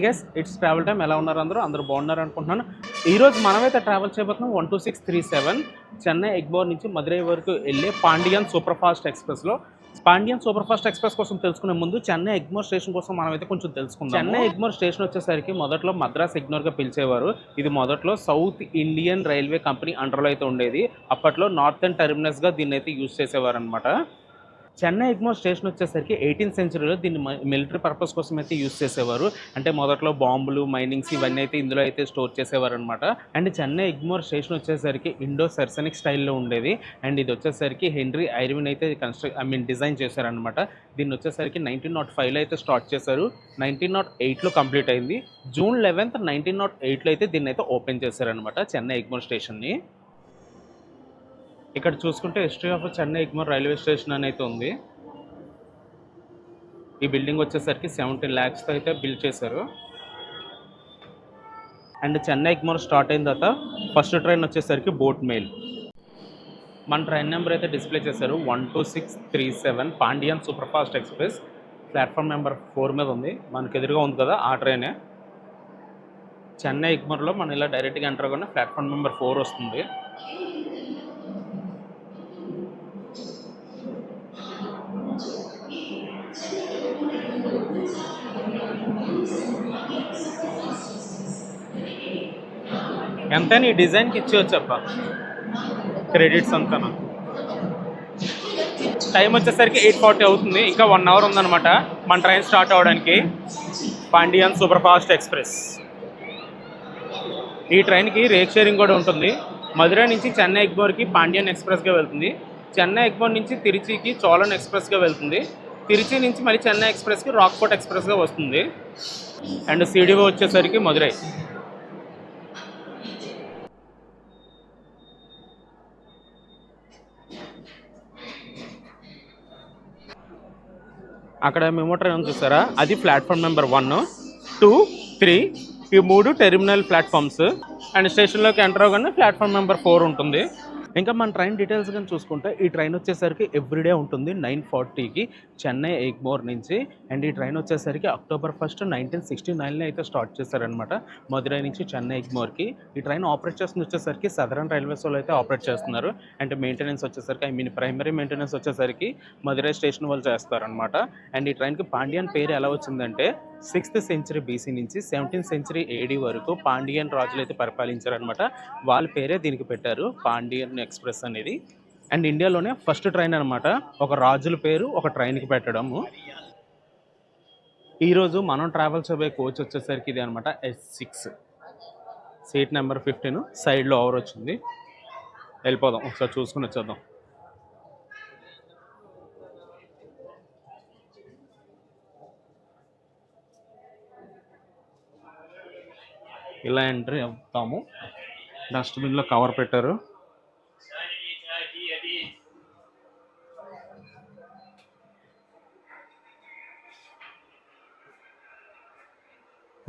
Guys, it's travel time. ఎలా ఉన్నారు అందరూ బాగున్నారు అనుకుంటున్నాను. ఈరోజు మనమైతే ట్రావెల్ చేయబోతున్నాం 12637 చెన్నై ఎగ్మోర్ నుంచి మదురై వరకు వెళ్ళే పాండియన్ సూపర్ ఫాస్ట్ ఎక్స్ప్రెస్లో. పాండియన్ సూపర్ ఫాస్ట్ ఎక్స్ప్రెస్ కోసం తెలుసుకునే ముందు చెన్నై ఎగ్మోర్ స్టేషన్ కోసం మనమైతే కొంచెం తెలుసుకుందాం. చెన్నై ఎగ్మోర్ స్టేషన్ వచ్చేసరికి మొదట్లో మద్రాస్ ఎగ్మోర్గా పిలిచేవారు. ఇది మొదట్లో సౌత్ ఇండియన్ రైల్వే కంపెనీ అండర్లో అయితే ఉండేది. అప్పట్లో నార్థన్ టెర్మినస్గా దీన్ని అయితే యూజ్ చేసేవారు అనమాట. చెన్నై ఎగ్మోర్ స్టేషన్ వచ్చేసరికి 18th సెంచరీలో దీన్ని మిలిటరీ పర్పస్ కోసం అయితే యూజ్ చేసేవారు. అంటే మొదట్లో బాంబులు, మైనింగ్స్ ఇవన్నీ అయితే ఇందులో అయితే స్టోర్ చేసేవారు అనమాట. అండ్ చెన్నై ఎగ్మోర్ స్టేషన్ వచ్చేసరికి ఇండో సర్సనిక్ స్టైల్లో ఉండేది. అండ్ ఇది వచ్చేసరికి హెన్రీ ఐర్విన్ అయితే డిజైన్ చేశారనమాట. దీన్ని వచ్చేసరికి 1905లో అయితే స్టార్ట్ చేశారు. 1908లో కంప్లీట్ అయింది. జూన్ 11th 1908లో అయితే దీన్ని అయితే ఓపెన్ చేశారనమాట చెన్నై ఎగ్మోర్ స్టేషన్ని. ఇక్కడ చూసుకుంటే history of Chennai Egmore railway station అని అయితే ఉంది. ఈ బిల్డింగ్ వచ్చేసరికి 17 lakhsతో అయితే బిల్డ్ చేశారు. అండ్ చెన్నై ఎగ్మోర్ స్టార్ట్ అయిన తర్వాత ఫస్ట్ ట్రైన్ వచ్చేసరికి బోట్ మెయిల్. మన ట్రైన్ నెంబర్ అయితే డిస్ప్లే చేశారు 12637 Pandian super fast express. Platform number 4 మీద ఉంది. మనకు ఎదురుగా ఉంది కదా ఆ ట్రైనే. చెన్నై ఎగ్మోర్లో మనం ఇలా డైరెక్ట్గా ఎంటర్ అవ్వగానే ప్లాట్ఫామ్ నెంబర్ 4 వస్తుంది. ఎంతని ఈ డిజైన్కి ఇచ్చేవచ్చప్ప క్రెడిట్స్ అంతా. టైం వచ్చేసరికి 8:40 అవుతుంది. ఇంకా 1 hour ఉందన్నమాట మన ట్రైన్ స్టార్ట్ అవ్వడానికి. Pandian super fast express. ఈ ట్రైన్కి రేక్ షేరింగ్ కూడా ఉంటుంది. మదురై నుంచి చెన్నై ఎగ్మోర్కి పాండియన్ ఎక్స్ప్రెస్గా వెళ్తుంది. చెన్నై ఎగ్మోర్ నుంచి తిరుచికి చోళన్ ఎక్స్ప్రెస్గా వెళ్తుంది. తిరుచి నుంచి మళ్ళీ చెన్నై ఎక్స్ప్రెస్కి రాక్ఫోర్ట్ ఎక్స్ప్రెస్గా వస్తుంది. అండ్ సిడిఓ వచ్చేసరికి మదురై. అక్కడ మెమో ట్రైన్ చూసారా, అది ప్లాట్ఫామ్ నెంబర్ 1, 2, 3 ఈ 3 టెర్మినల్ ప్లాట్ఫామ్స్. అండ్ స్టేషన్లోకి ఎంటర్ అవ్వగానే ప్లాట్ఫామ్ నెంబర్ 4 ఉంటుంది. ఇంకా మన ట్రైన్ డీటెయిల్స్ కానీ చూసుకుంటే ఈ ట్రైన్ వచ్చేసరికి ఎవ్రీడే ఉంటుంది 9:40కి చెన్నై ఎగ్మోర్ నుంచి. అండ్ ఈ ట్రైన్ వచ్చేసరికి October 1st 1969లో అయితే స్టార్ట్ చేశారనమాట మదురై నుంచి చెన్నై ఎగ్మోర్కి. ఈ ట్రైన్ ఆపరేట్ చేస్తుంది వచ్చేసరికి సదరన్ రైల్వేస్ వాళ్ళు అయితే ఆపరేట్ చేస్తున్నారు. అండ్ మెయింటెనెన్స్ వచ్చేసరికి ప్రైమరీ మెయింటెనెన్స్ వచ్చేసరికి మదురై స్టేషన్ వాళ్ళు చేస్తారనమాట. అండ్ ఈ ట్రైన్కి పాండియన్ పేరు ఎలా వచ్చిందంటే 6th century BC నుంచి 17th century AD వరకు పాండియన్ రాజులు అయితే పరిపాలించారనమాట. వాళ్ళ పేరే దీనికి పెట్టారు పాండియన్ ఎక్స్ప్రెస్ అనేది. అండ్ ఇండియాలోనే ఫస్ట్ ట్రైన్ అనమాట ఒక రాజుల పేరు ఒక ట్రైన్కి పెట్టడము. ఈరోజు మనం ట్రావెల్ చేయబోయే కోచ్ వచ్చేసరికి ఇది అనమాట S6 సీట్ నెంబర్ 15. సైడ్లో ఓవర్ వచ్చింది. వెళ్ళిపోదాం, ఒకసారి చూసుకుని వచ్చేద్దాం. ఇలా ఎంట్రీ అవుతాము. డస్ట్బిన్లో కవర్ పెట్టారు.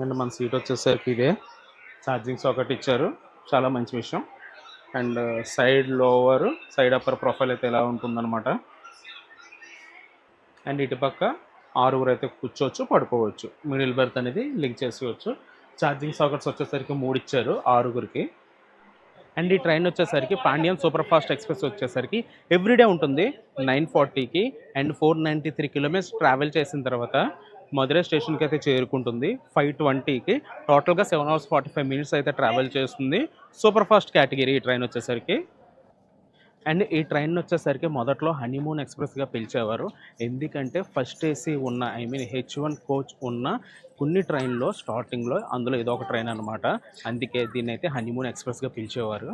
అండ్ మన సీట్ వచ్చేసరికి ఇదే. ఛార్జింగ్ సాకెట్ ఇచ్చారు, చాలా మంచి విషయం. And side lower side upper profile అయితే ఇలా ఉంటుందన్నమాట. అండ్ ఇటుపక్క 6 అయితే కూర్చోవచ్చు, పడుకోవచ్చు. మిడిల్ బెర్త్ అనేది లింక్ చేసుకోవచ్చు. ఛార్జింగ్ సాకెట్స్ వచ్చేసరికి 3 ఇచ్చారు 6కి. అండ్ ఈ ట్రైన్ వచ్చేసరికి పాండియన్ సూపర్ ఫాస్ట్ ఎక్స్ప్రెస్ వచ్చేసరికి ఎవ్రీడే ఉంటుంది 9:40కి. అండ్ 493 kilometers ట్రావెల్ చేసిన తర్వాత మదురై స్టేషన్కి అయితే చేరుకుంటుంది 5:20కి. టోటల్గా 7 hours 45 minutes అయితే ట్రావెల్ చేస్తుంది. సూపర్ ఫాస్ట్ కేటగిరీ ఈ ట్రైన్ వచ్చేసరికి. అండ్ ఈ ట్రైన్ వచ్చేసరికి మొదట్లో హనీమూన్ ఎక్స్ప్రెస్గా పిలిచేవారు. ఎందుకంటే ఫస్ట్ ఏసీ ఉన్న H1 కోచ్ ఉన్న కొన్ని ట్రైన్లో స్టార్టింగ్లో అందులో ఇదొక ట్రైన్ అనమాట. అందుకే దీన్ని అయితే హనీమూన్ ఎక్స్ప్రెస్గా పిలిచేవారు.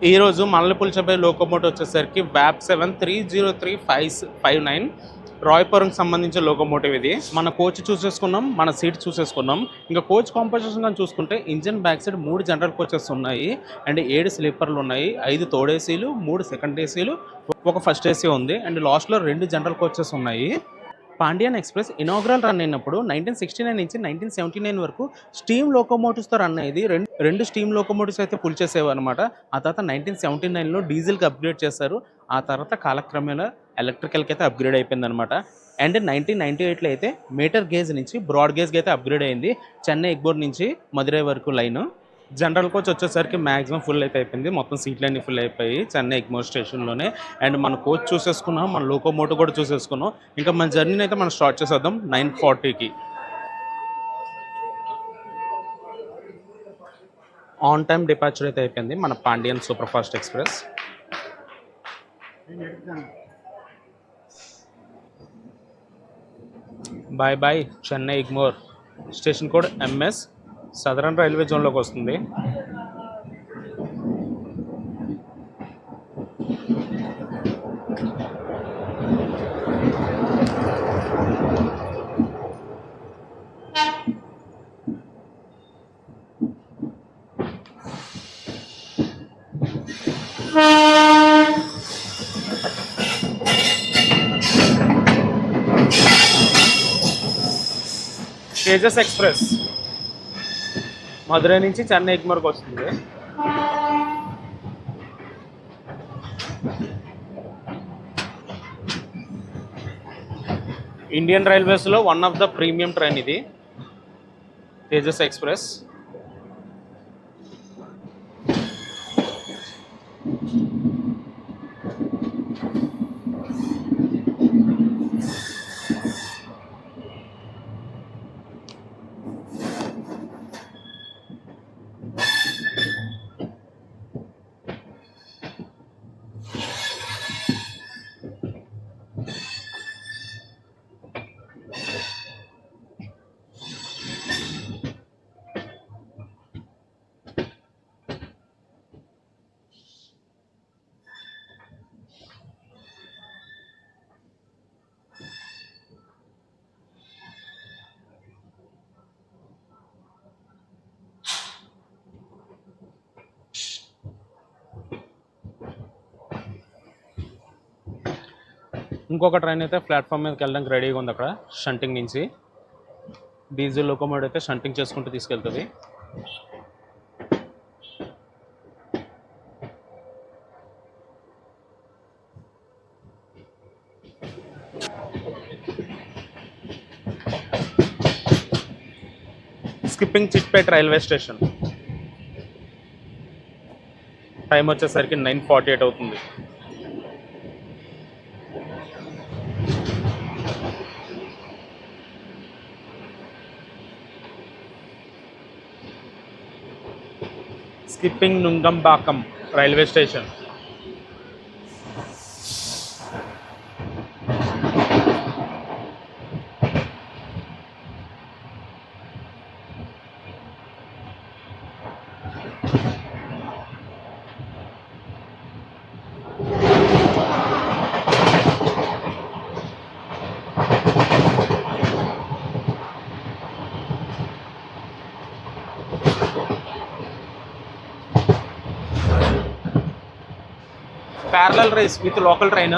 ఈరోజు మనల్ని పిలిచబోయే లోకోమోటివ్ వచ్చేసరికి VAP 7 30359 రాయ్పురంకి సంబంధించిన లోకోమోటివ్ ఇది. మన కోచ్ చూసేసుకున్నాం, మన సీట్ చూసేసుకున్నాం. ఇంకా కోచ్ కాంపోజిషన్ కానీ చూసుకుంటే engine back side 3 general coaches ఉన్నాయి. అండ్ 7 స్లీపర్లు ఉన్నాయి. 5 థర్డ్ ఏసీలు, 3 సెకండ్ ఏసీలు, ఒక ఫస్ట్ ఏసీ ఉంది. అండ్ లాస్ట్లో 2 జనరల్ కోచెస్ ఉన్నాయి. పాండియన్ ఎక్స్‌ప్రెస్ ఇనాగ్రల్ రన్ అయినప్పుడు 1969 నుంచి 1979 వరకు స్టీమ్ లోకోమోటివ్స్‌తో రన్ అయ్యేది. 2 స్టీమ్ లోకోమోటివ్స్ అయితే పుల్ చేసేవన్నమాట. ఆ తర్వాత 1979లో డీజిల్‌కి అప్‌గ్రేడ్ చేశారు. ఆ తర్వాత కాలక్రమేణా ఎలక్ట్రికల్‌కి అయితే అప్‌గ్రేడ్ అయిపోయిందన్నమాట. అండ్ 1998లో అయితే మీటర్ గేజ్ నుంచి బ్రాడ్ గేజ్‌కి అయితే అప్‌గ్రేడ్ అయింది. చెన్నై ఎగ్మోర్ నుంచి మదురై వరకు లైను. జనరల్ కోచ్ వచ్చేసరికి మ్యాక్సిమం ఫుల్ అయితే అయిపోయింది. మొత్తం సీట్లన్నీ ఫుల్ అయిపోయి చెన్నై ఎగ్మోర్ స్టేషన్‌లోనే. అండ్ మన కోచ్ చూసేసుకున్నాం. మన లోకోమోటివ్ కూడా చూసేసుకున్నాం. ఇంకా మన జర్నీని అయితే మనం స్టార్ట్ చేసేద్దాం 9:40కి. ఆన్ టైమ్ డిపార్చర్ అయితే అయిపోయింది మన Pandian super fast express. Bye bye Chennai Egmore. Station code MS. Southern railway జోన్లోకి వస్తుంది. తేజస్ ఎక్స్‌ప్రెస్ మదురై నుంచి చెన్నై ఎగ్మోర్కి వస్తుంది. ఇండియన్ రైల్వేస్లో one of the premium train ఇది తేజస్ ఎక్స్‌ప్రెస్. ఇంకొక ట్రైన్ అయితే ప్లాట్ఫామ్ మీదకి వెళ్ళడానికి రెడీగా ఉంది అక్కడ షంటింగ్ నుంచి. డీజిల్ లోకోమోటివ్ అయితే షంటింగ్ చేసుకుంటూ తీసుకెళ్తుంది. Skipping Chetpet railway station. Time వచ్చేసరికి 9:48 అవుతుంది. Skipping Nungambakkam railway station. Parallel race with local train.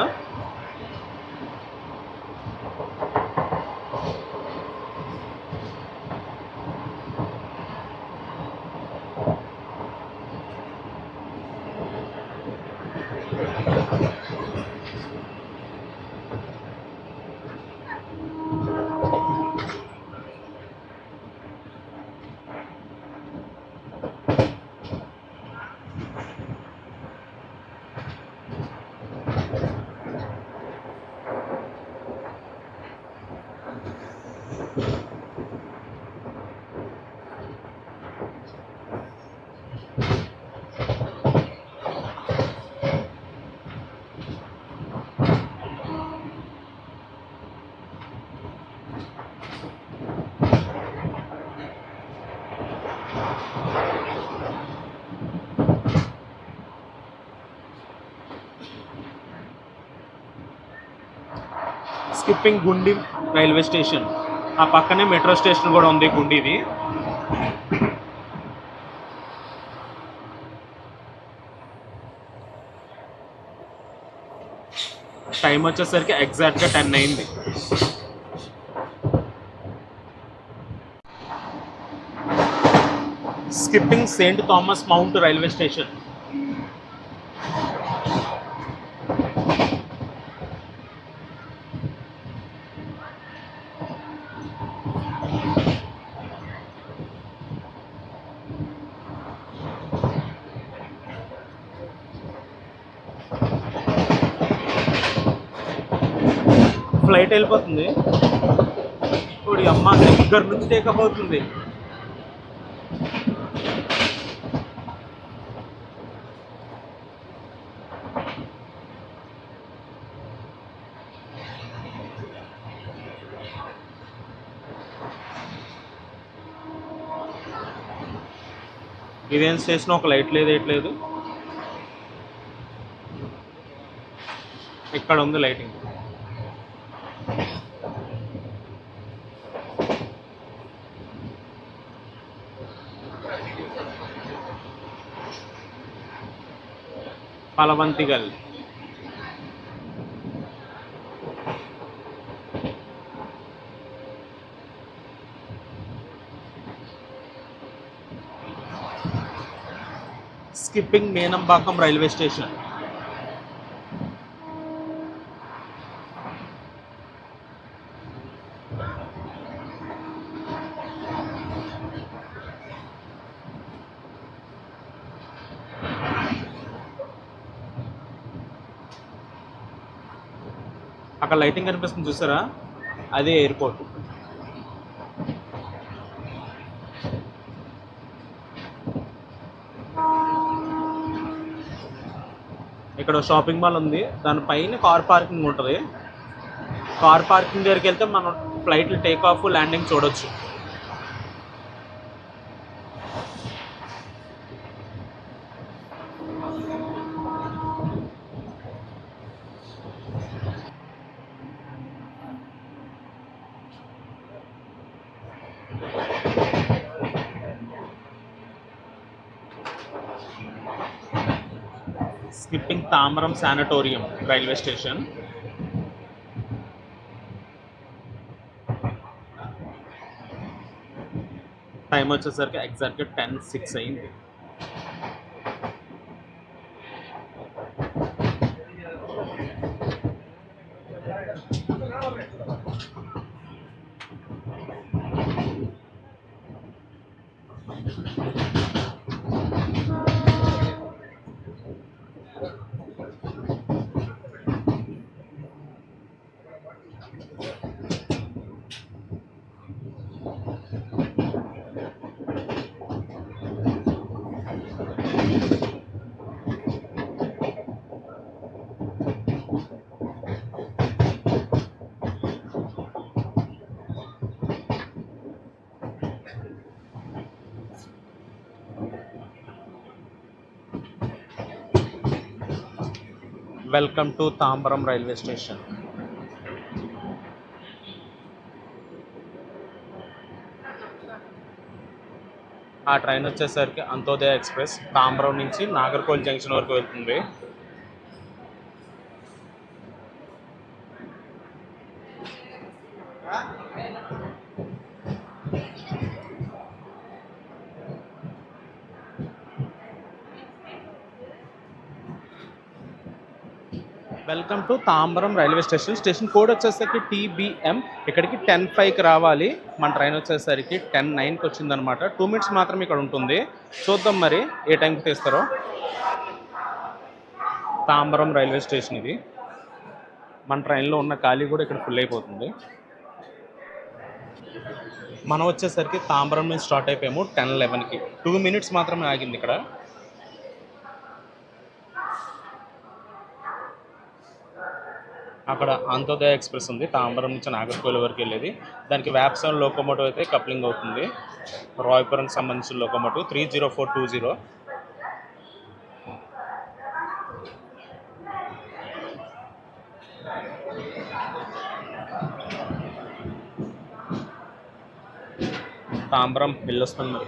Skipping Guindy railway station. ఆ పక్కనే మెట్రో స్టేషన్ కూడా ఉంది గుండిది. టైం వచ్చేసరికి ఎగ్జాక్ట్గా 10 అయింది. Skipping Saint Thomas mount railway station. Flight వెళ్ళిపోతుంది. ఇప్పుడు అమ్మ దగ్గర నుంచి టేకప్ అవుతుంది. ఇదేం స్టేషన్, ఒక లైట్ లేదు, ఏట్లేదు. ఇక్కడ ఉంది lighting. Pazhavanthangal. Skipping Meenambakkam railway station. అక్కడ లైటింగ్ కనిపిస్తుంది చూసారా, అదే ఎయిర్పోర్ట్. ఇక్కడ షాపింగ్ మాల్ ఉంది, దానిపైన కార్ పార్కింగ్ ఉంటుంది. కార్ పార్కింగ్ దగ్గరికి వెళ్తే మనం ఫ్లైట్లు టేక్ ఆఫ్ ల్యాండింగ్ చూడొచ్చు. Skipping Tambaram sanatorium railway station. Time వచ్చేసరికి ఎగ్జాక్ట్గా 10:06 అయింది. Welcome to Tambaram railway station. ఆ ట్రైన్ వచ్చేసరికి అంత్యోదయ ఎక్స్ప్రెస్ తాంబరం నుంచి నాగర్కోల్ జంక్షన్ వరకు వెళ్తుంది. Welcome to Tambaram railway station. Station code వచ్చేసరికి TBM. ఇక్కడికి 10:05కి రావాలి. మన ట్రైన్ వచ్చేసరికి 10:09కి వచ్చిందనమాట. 2 minutes మాత్రం ఇక్కడ ఉంటుంది. చూద్దాం మరి ఏ టైంకి తీస్తారో. తాంబరం రైల్వే స్టేషన్ ఇది. మన ట్రైన్లో ఉన్న ఖాళీ కూడా ఇక్కడ ఫుల్ అయిపోతుంది. మనం వచ్చేసరికి తాంబరం నుంచి స్టార్ట్ అయిపోయాము 10:11కి. 2 minutes మాత్రమే ఆగింది ఇక్కడ. అక్కడ అంత్యోదయ ఎక్స్ప్రెస్ ఉంది, తాంబరం నుంచి నాగర్కోయిల్ వరకు వెళ్ళేది. దానికి వ్యాప్సన్ లోకోమోటివ్ అయితే కప్లింగ్ అవుతుంది. రాయపురంకి సంబంధించిన లోకోమోటివ్ 30420. తాంబరం వెళ్ళొస్తుంది.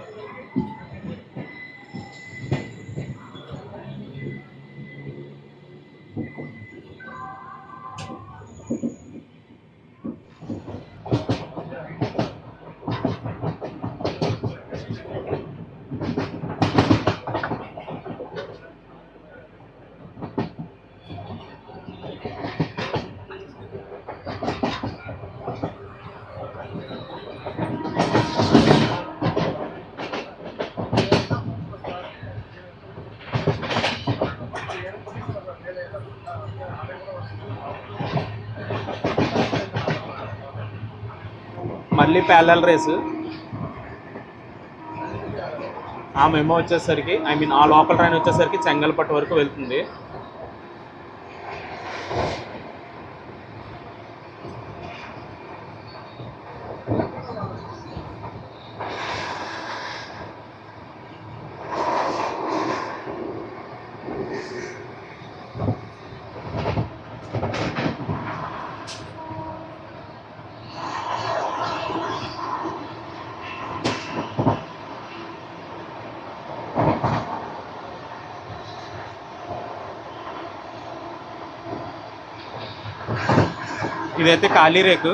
మళ్ళీ ప్యారలల్ రేసు. ఆ మెమో వచ్చేసరికి ఆ లోకల్ ట్రైన్ వచ్చేసరికి చెంగల్పట్టు వరకు వెళ్తుంది. ఇదైతే ఖాళీ రేకు.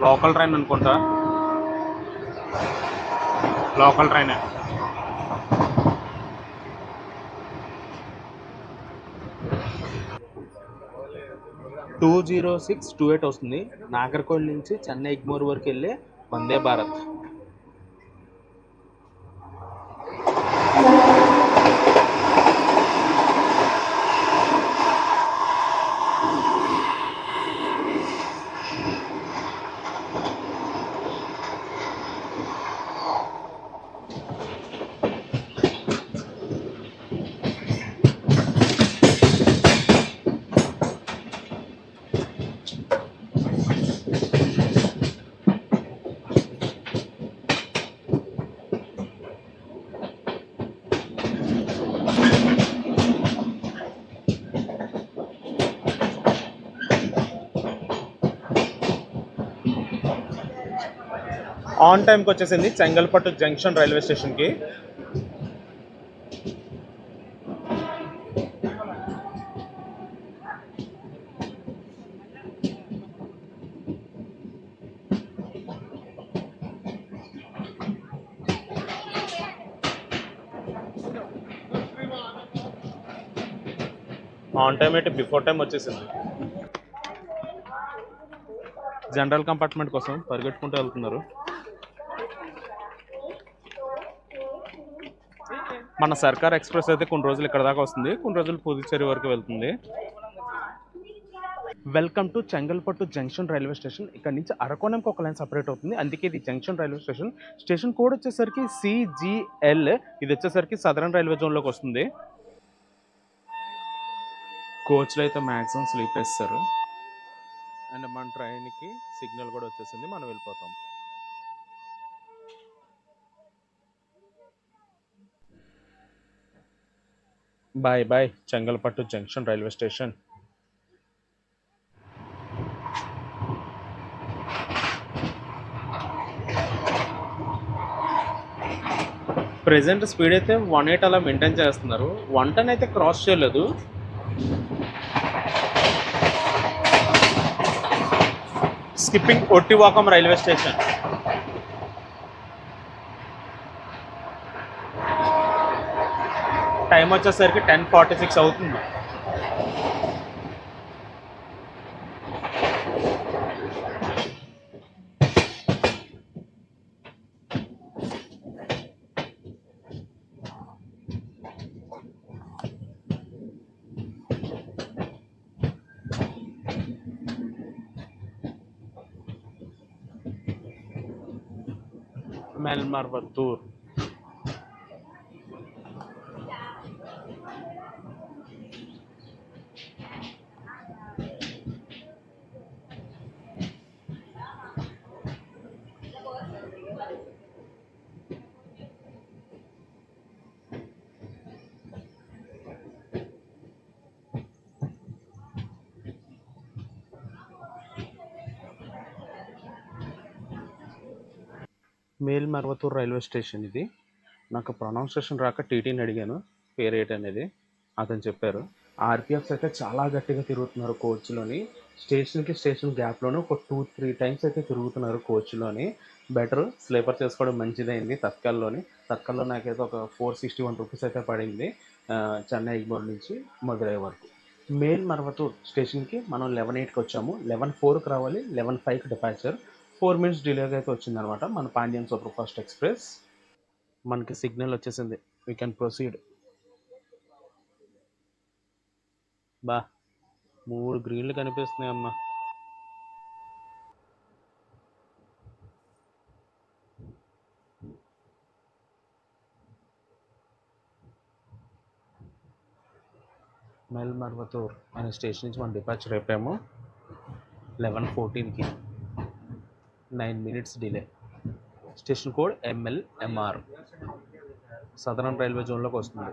లోకల్ ట్రైన్ అనుకుంటా, లోకల్ ట్రైనే. టూ 0628 వస్తుంది. నాగర్కోయిల్ నుంచి చెన్నై ఎగ్మోర్ వరకు వెళ్ళే వందే భారత్. ఆన్ టైంకి వచ్చేసింది చెంగల్పట్టు జంక్షన్ రైల్వే స్టేషన్కి. ఆన్ టైం అయితే బిఫోర్ టైం వచ్చేసింది. జనరల్ కంపార్ట్మెంట్ కోసం పరిగెట్టుకుంటూ వెళ్తున్నారు. మన సర్కార్ ఎక్స్ప్రెస్ అయితే కొన్ని రోజులు ఇక్కడ దాకా వస్తుంది, కొన్ని రోజులు పుదుచ్చేరి వరకు వెళ్తుంది. Welcome to Chengalpattu junction railway station. ఇక్కడ నుంచి అరకోణంకి ఒక లైన్ సపరేట్ అవుతుంది, అందుకే ఇది junction railway station. Station code వచ్చేసరికి CGL. ఇది వచ్చేసరికి సదరన్ రైల్వే జోన్లోకి వస్తుంది. కోచ్లో అయితే మ్యాక్సిమం స్లీప్ వేస్తారు. అండ్ మన ట్రైన్కి సిగ్నల్ కూడా వచ్చేసింది, మనం వెళ్ళిపోతాం. Bye bye Chengalpattu junction railway station. Present speed అయితే 18 అలా మెయింటైన్ చేస్తున్నారు, 110 అయితే క్రాస్ చేయలేదు. Skipping Ottivakkam railway station. Time వచ్చేసరికి 10:46 అవుతుంది. మేల్మర్వత్తూర్. మేల్మర్వత్తూర్ రైల్వే స్టేషన్ ఇది. నాకు ప్రొనౌన్సియేషన్ రాక టీటీని అడిగాను పేరు ఏంటి అనేది, అతను చెప్పారు. ఆర్పిఎఫ్స్ అయితే చాలా గట్టిగా తిరుగుతున్నారు కోచ్లోని. స్టేషన్కి స్టేషన్ గ్యాప్లోనే ఒక 2-3 టైమ్స్ అయితే తిరుగుతున్నారు కోచ్లోని. బెటర్ స్లీపర్ చేసుకోవడం మంచిదైంది తత్కాల్లోని. తత్కాల్లో నాకైతే ఒక 461 రూపీస్ అయితే పడింది చెన్నై ఎగ్మోర్ నుంచి మదురై వరకు. మెయిల్ మరవతూర్ స్టేషన్కి మనం 11:08కి వచ్చాము. 11:04కి రావాలి, 11:05కి డిపార్చర్. 4 మినిట్స్ డిలేగా అయితే వచ్చిందనమాట మన పాండ్యన్ సూపర్ ఫాస్ట్ ఎక్స్ప్రెస్. మనకి సిగ్నల్ వచ్చేసింది, వీ కెన్ ప్రొసీడ్. బా 3 గ్రీన్లు కనిపిస్తున్నాయి అమ్మ. మెల్ మర్వతూర్ అనే స్టేషన్ నుంచి మనం డిపార్చర్ అయిపోయాము 11:14కి. 9 minutes delay. Station code MLMR. Southern railway జోన్లోకి వస్తుంది.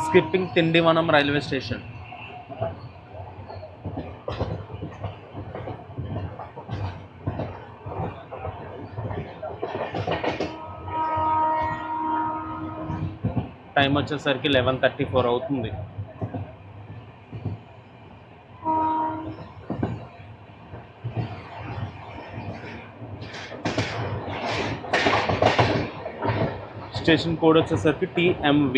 Skipping Tindivanam railway station. Time వచ్చేసరికి 11:34 అవుతుంది. స్టేషన్ కోడ్ వచ్చేసరికి TMV.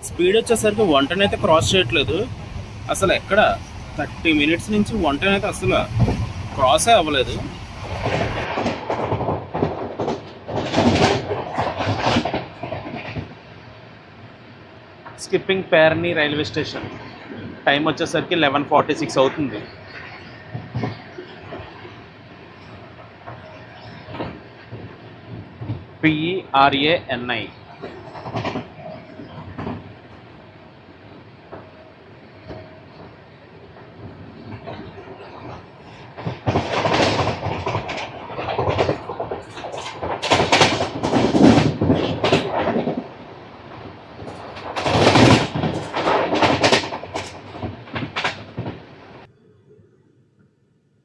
స్పీడ్ వచ్చేసరికి వంటనైతే క్రాస్ చేయట్లేదు అసలు. ఎక్కడ 30 మినిట్స్ నుంచి వంటనైతే అసలు క్రాసే అవ్వలేదు. Skipping Perni railway station. Time వచ్చేసరికి 11:46 అవుతుంది. PERANI.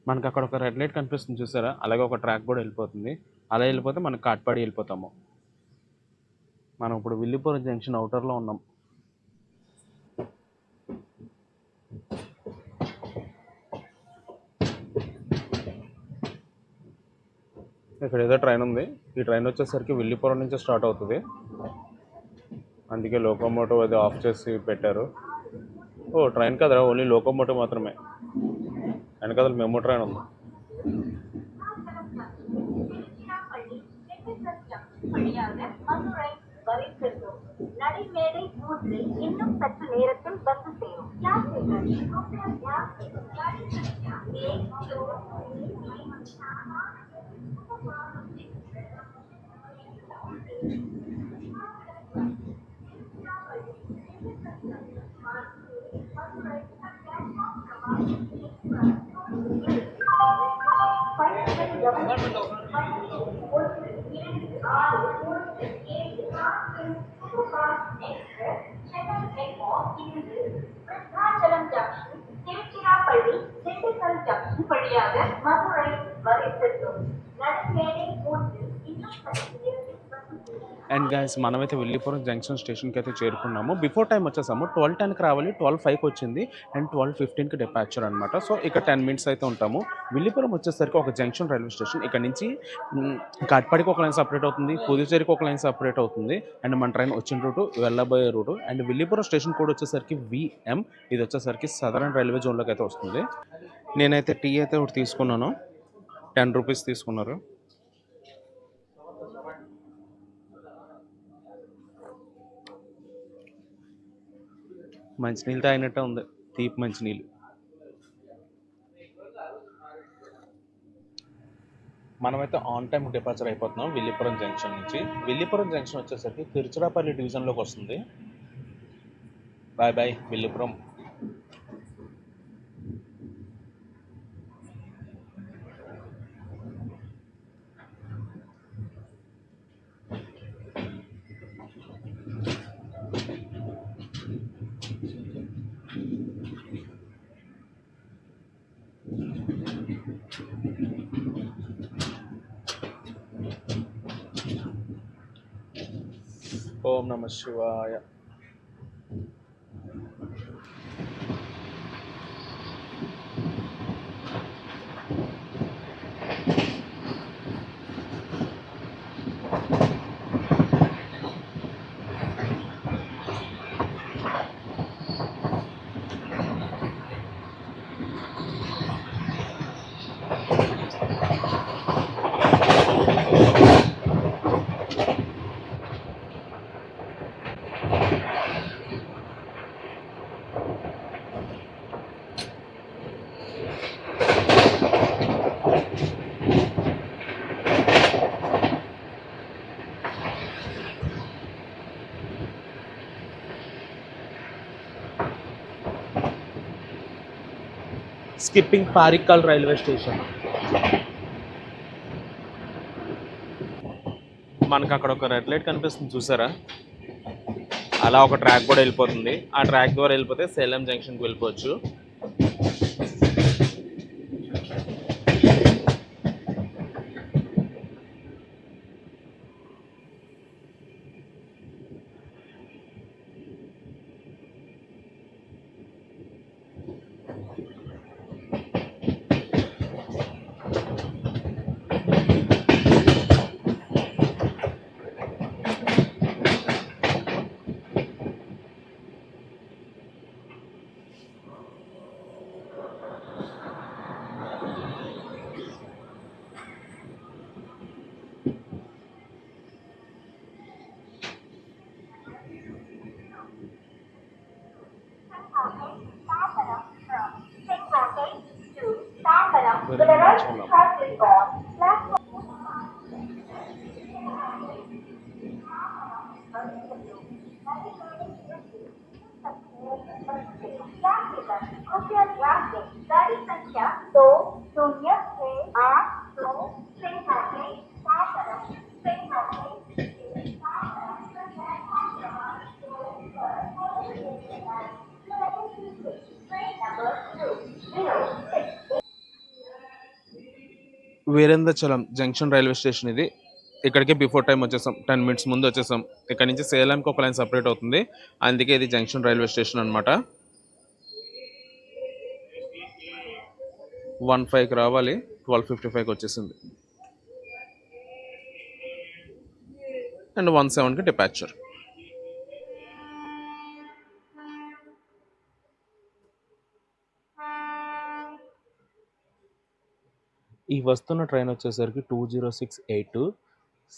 మనకు అక్కడ ఒక రెడ్ లైట్ కనిపిస్తుంది చూసారా, అలాగే ఒక ట్రాక్ కూడా వెళ్ళిపోతుంది. అలా వెళ్ళిపోతే మనకు కాట్పాడి వెళ్ళిపోతాము. మనం ఇప్పుడు విల్లిపురం జంక్షన్ అవుటర్లో ఉన్నాం. ఇక్కడ ఏదో ట్రైన్ ఉంది. ఈ ట్రైన్ వచ్చేసరికి విల్లిపురం నుంచి స్టార్ట్ అవుతుంది. అందుకే లోకోమోటివ్ అది ఆఫ్ చేసి పెట్టారు. ఓ ట్రైన్ కదరా, ఓన్లీ లోకోమోటివ్ మాత్రమే. వెనకాల మెమో ట్రైన్ ఉంది. అండ్ గైస్ మనమైతే విల్లిపురం జంక్షన్ స్టేషన్కి అయితే చేరుకున్నాము. బిఫోర్ టైం వచ్చేసాము. 12:10కి రావాలి, 12:05కి వచ్చింది అండ్ 12:15కి డిపార్చర్ అనమాట. సో ఇక్కడ 10 మినిట్స్ అయితే ఉంటాము. విల్లిపురం వచ్చేసరికి ఒక జంక్షన్ రైల్వే స్టేషన్. ఇక్కడ నుంచి కాట్పాడికి ఒక లైన్ సపరేట్ అవుతుంది, పుదుచ్చేరికి ఒక లైన్ సపరేట్ అవుతుంది అండ్ మన ట్రైన్ వచ్చిన రూటు వెళ్ళబోయే route. And Villupuram station code వచ్చేసరికి VM. ఇది వచ్చేసరికి సదరన్ రైల్వే జోన్లోకి అయితే వస్తుంది. నేనైతే టీ అయితే ఒకటి తీసుకున్నాను, 10 రూపీస్ తీసుకున్నారు. మంచినీళ్ళు తాగినట్టే ఉంది, తీపి మంచినీళ్ళు. మనమైతే ఆన్ టైం డిపార్చర్ అయిపోతున్నాం విల్లిపురం జంక్షన్ నుంచి. విల్లిపురం జంక్షన్ వచ్చేసరికి తిరుచిరాపల్లి డివిజన్లోకి వస్తుంది. Bye bye Villupuram. ఓం నమ శివాయ. Skipping Parikkal railway station. మనకు అక్కడ ఒక రెడ్ లైట్ కనిపిస్తుంది చూసారా, అలా ఒక ట్రాక్ కూడా వెళ్ళిపోతుంది. ఆ ట్రాక్ ద్వారా వెళ్ళిపోతే సేలం జంక్షన్కి వెళ్ళిపోవచ్చు. వీరేంద్రచలం జంక్షన్ రైల్వే స్టేషన్ ఇది. ఇక్కడికి బిఫోర్ టైం వచ్చేసాం, 10 minutes ముందు వచ్చేసాం. ఇక్కడ నుంచి సేలంకి ఒక లైన్ సపరేట్ అవుతుంది, అందుకే ఇది జంక్షన్ రైల్వే స్టేషన్ అనమాట. 1:05కి రావాలి, 12:55కి వచ్చేసింది. అండ్ 1:07కి డిపాచర్. ఈ వస్తున్న ట్రైన్ వచ్చేసరికి 20682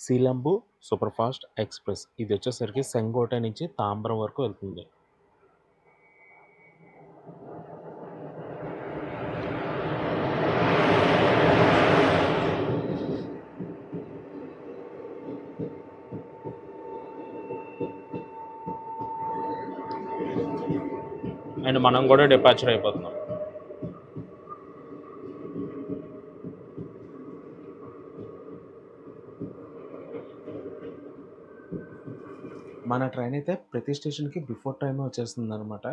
సిలంబు సూపర్ ఫాస్ట్ ఎక్స్ప్రెస్. ఇది వచ్చేసరికి సెంగోట నుంచి తాంబరం వరకు వెళ్తుంది. అండ్ మనం కూడా డిపాచర్ అయిపోతున్నాం. మన ట్రైన్ అయితే ప్రతి స్టేషన్కి బిఫోర్ టైమే వచ్చేస్తుంది అనమాట.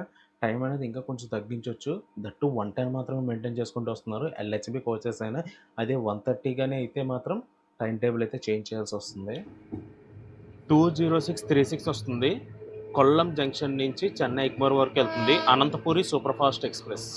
టైం అనేది ఇంకా కొంచెం తగ్గించవచ్చు. దట్టు 1:10 మాత్రమే మెయింటైన్ చేసుకుంటూ వస్తున్నారు ఎల్హెచ్బి కోచెస్ అయినా. అదే 1:30గానే అయితే మాత్రం టైం టేబుల్ అయితే చేంజ్ చేయాల్సి వస్తుంది. 20636 వస్తుంది. కొల్లం జంక్షన్ నుంచి చెన్నై ఎగ్మోర్ వరకు వెళ్తుంది. Ananthapuri super fast express.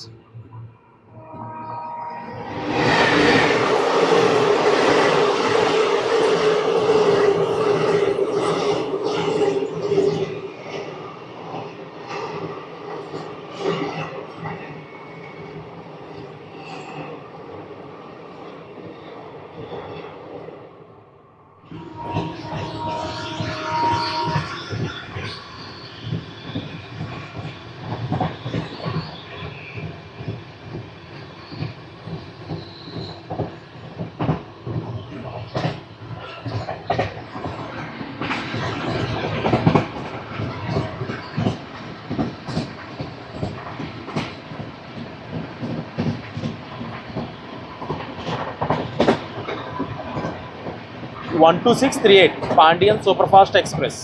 One 2638 Pandian super fast express,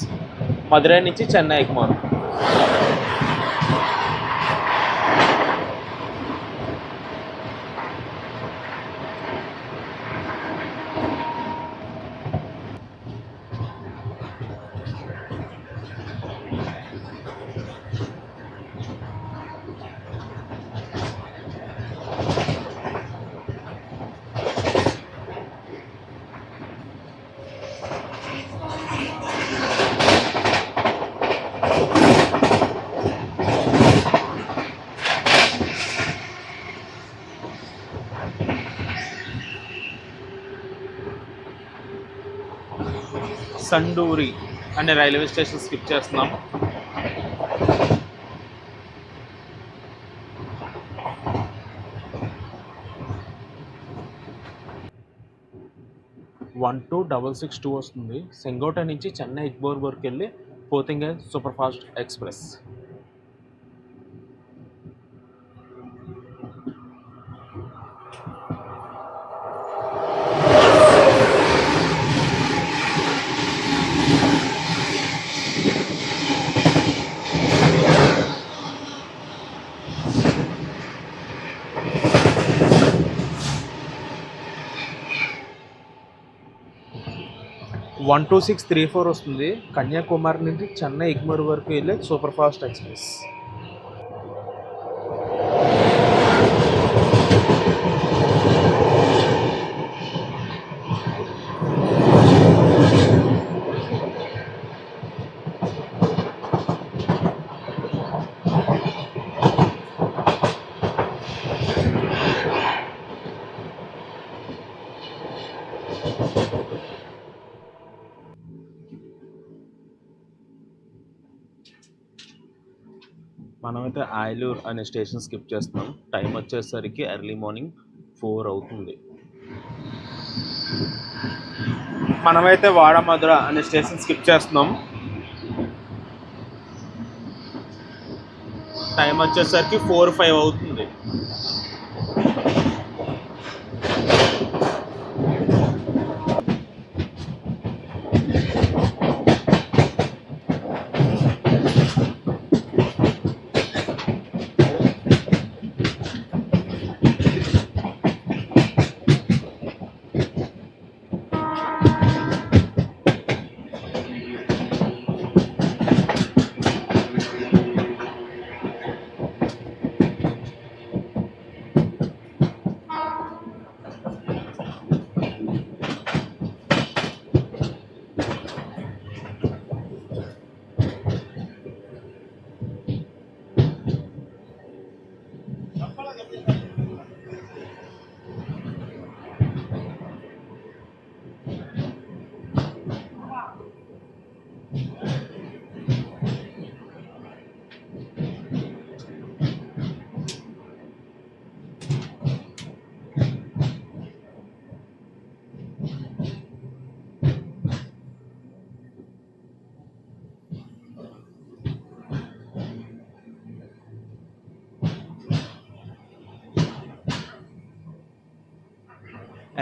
Madurai నుంచి చెన్నై ఎగ్మోర్. సండూరి అనే రైల్వే స్టేషన్ స్కిప్ చేస్తున్నాం. వన్ 2662 వస్తుంది. సెంగోటా నుంచి చెన్నై ఎగ్మోర్ వరకు వెళ్ళి పోతింగే సూపర్ ఫాస్ట్ ఎక్స్ప్రెస్. వన్ 2634 వస్తుంది. కన్యాకుమారి నుండి చెన్నై ఎగ్మోర్ వరకు వెళ్ళే సూపర్ ఫాస్ట్ ఎక్స్ప్రెస్. మనమైతే ఆయలూరు అనే స్టేషన్ స్కిప్ చేస్తున్నాం. టైం వచ్చేసరికి ఎర్లీ మార్నింగ్ 4 అవుతుంది. మనమైతే వాడమధుర అనే స్టేషన్ స్కిప్ చేస్తున్నాం. టైం వచ్చేసరికి 4-5 అవుతుంది.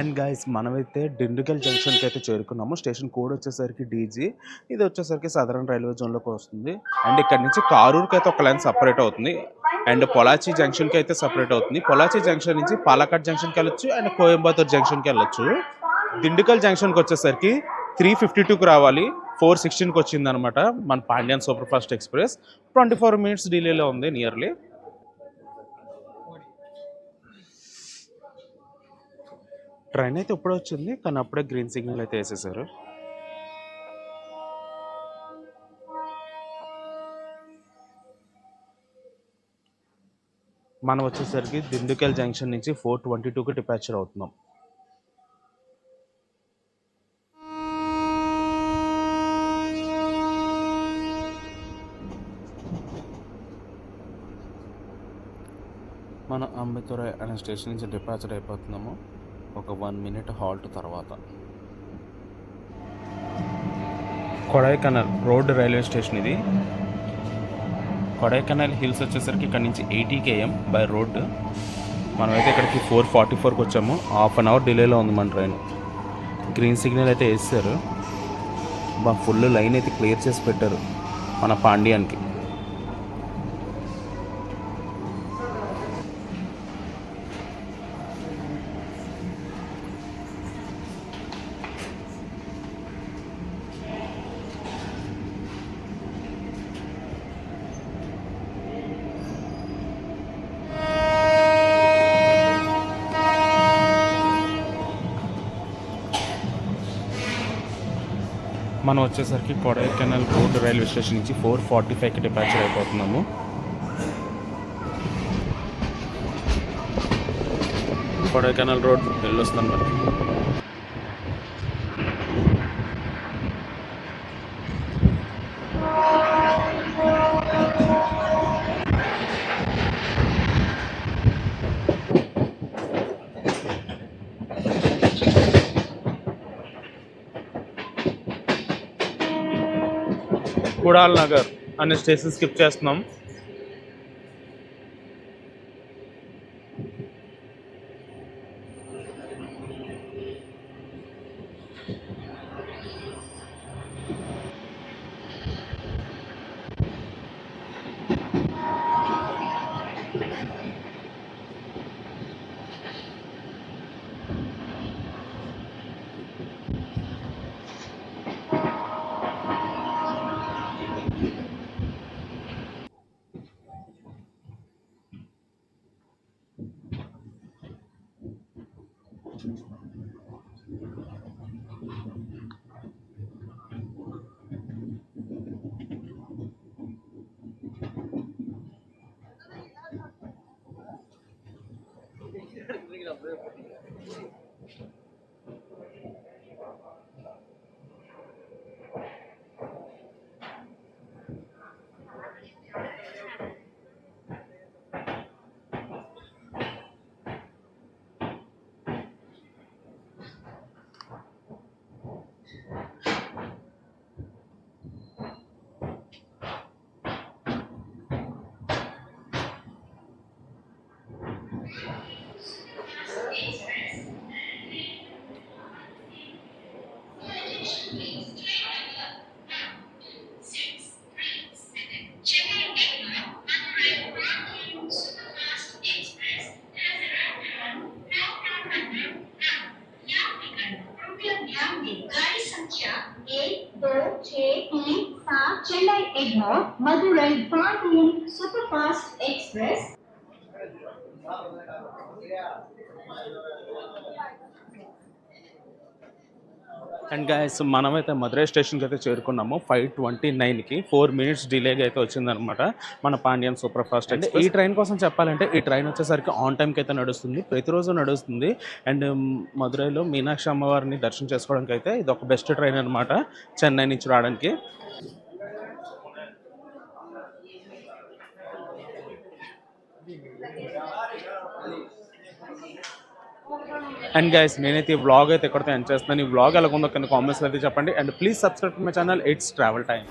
అండ్ గైస్ మనమైతే డిండిగల్ జంక్షన్కి అయితే చేరుకున్నాము. స్టేషన్ కోడ్ వచ్చేసరికి డీజీ. ఇది వచ్చేసరికి సదరన్ రైల్వే జోన్లోకి వస్తుంది. అండ్ ఇక్కడ నుంచి కారూర్కి అయితే ఒక లైన్ సపరేట్ అవుతుంది. అండ్ పొలాచి జంక్షన్కి అయితే సపరేట్ అవుతుంది. పొలాచి జంక్షన్ నుంచి పాలకాడ్ జంక్షన్కి వెళ్ళొచ్చు అండ్ కోయంబత్తూర్ జంక్షన్కి వెళ్ళొచ్చు. డిండిగల్ జంక్షన్కి వచ్చేసరికి 352కి రావాలి. 416కి వచ్చింది అనమాట మన Pandian super fast express. 24 minutes డిలేలో ఉంది నియర్లీ. ట్రైన్ అయితే ఇప్పుడే వచ్చింది, కానీ అప్పుడే గ్రీన్ సిగ్నల్ అయితే వేసేసారు. మనం వచ్చేసరికి దిండుకల్ జంక్షన్ నుంచి 422కి డిపాచర్ అవుతున్నాం. మనం అంబేద్కర్ అనే స్టేషన్ నుంచి డిపాచర్ అయిపోతున్నాము. ఒక 1 minute హాల్ట్ తర్వాత కొడైకెనాల్ రోడ్ రైల్వే స్టేషన్ ఇది. కొడైకెనాల్ హిల్స్ వచ్చేసరికి ఇక్కడ నుంచి 80 km బై రోడ్. మనమైతే ఇక్కడికి 4:44కి వచ్చాము. 1/2 hour డిలేలో ఉంది మన ట్రైన్. గ్రీన్ సిగ్నల్ అయితే వేస్తారు. ఫుల్ లైన్ అయితే క్లియర్ చేసి పెట్టారు మన పాండ్యాన్కి. మనం వచ్చేసరికి కొడైకెనాల్ రోడ్ రైల్వే స్టేషన్ నుంచి 4:45కి డిపాచర్ అయిపోతున్నాము. కొడైకెనాల్ రోడ్ వెళ్ళొస్తాం మనకి. కుడాల్ నగర్ అనే స్టేషన్ స్కిప్ చేస్తున్నాం. Chennai Egmore, Madurai Pandian Superfast Express. And guys మనమైతే మదురై స్టేషన్కి అయితే చేరుకున్నాము 5:29కి. 4 మినిట్స్ డిలేగా అయితే వచ్చిందనమాట మన పాండ్యన్ సూపర్ ఫాస్ట్. అంటే ఈ ట్రైన్ కోసం చెప్పాలంటే ఈ ట్రైన్ వచ్చేసరికి ఆన్ టైంకి అయితే నడుస్తుంది, ప్రతిరోజు నడుస్తుంది. అండ్ మదురైలో మీనాక్షి అమ్మవారిని దర్శనం చేసుకోవడానికి అయితే ఇది ఒక బెస్ట్ ట్రైన్ అనమాట చెన్నై నుంచి రావడానికి. అండ్ గైస్ నేనైతే ఈ వ్లాగ్ అయితే ఎక్కడితో ఎండ్ చేస్తున్నాను. ఈ వ్లాగ్ ఎలా ఉందో కింద కామెంట్స్లో అయితే చెప్పండి. And please subscribe to my channel. It's travel time.